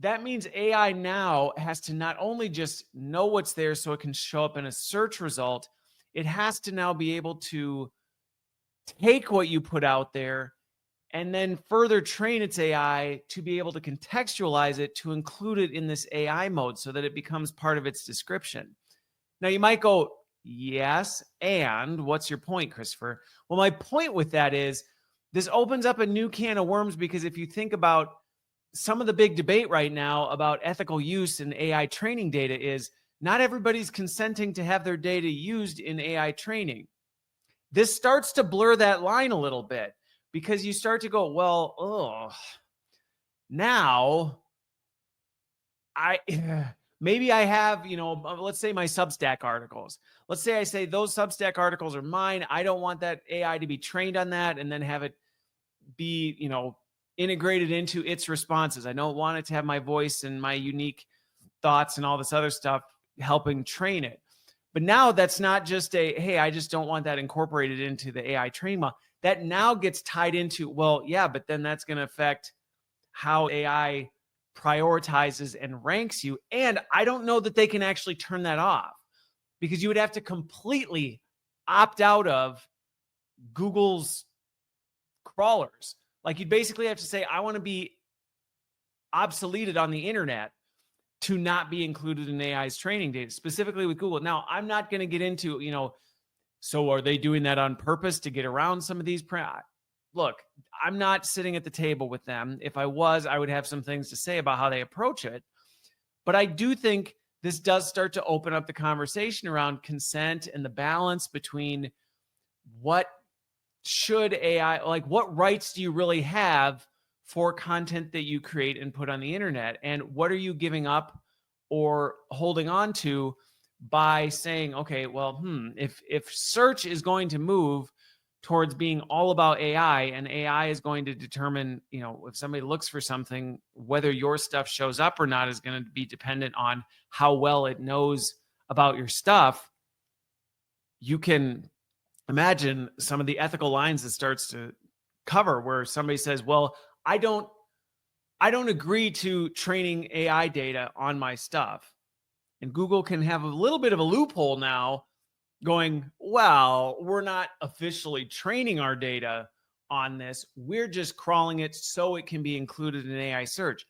That means AI now has to not only just know what's there so it can show up in a search result, it has to now be able to take what you put out there and then further train its AI to be able to contextualize it to include it in this AI mode so that it becomes part of its description. Now, you might go, yes, and what's your point, Christopher? Well, my point with that is this opens up a new can of worms because if you think about some of the big debate right now about ethical use in AI training data is not everybody's consenting to have their data used in AI training. This starts to blur that line a little bit because you start to go, well, oh, now I maybe I have, let's say my Substack articles. Let's say I say those Substack articles are mine. I don't want that AI to be trained on that and then have it be, integrated into its responses. I don't want it to have my voice and my unique thoughts and all this other stuff helping train it. But now that's not just hey, I just don't want that incorporated into the AI training model. That now gets tied into, well, yeah, but then that's going to affect how AI prioritizes and ranks you. And I don't know that they can actually turn that off because you would have to completely opt out of Google's crawlers. Like you'd basically have to say, I want to be obsoleted on the internet to not be included in AI's training data, specifically with Google. Now, I'm not going to get into, so are they doing that on purpose to get around some of these? Look, I'm not sitting at the table with them. If I was, I would have some things to say about how they approach it. But I do think this does start to open up the conversation around consent and the balance between what should AI, like what rights do you really have for content that you create and put on the internet? And what are you giving up or holding on to by saying, okay, well, if search is going to move towards being all about AI and AI is going to determine, if somebody looks for something, whether your stuff shows up or not is going to be dependent on how well it knows about your stuff. You can imagine some of the ethical lines it starts to cover where somebody says, well, I don't agree to training AI data on my stuff. And Google can have a little bit of a loophole now going, well, we're not officially training our data on this. We're just crawling it so it can be included in AI search.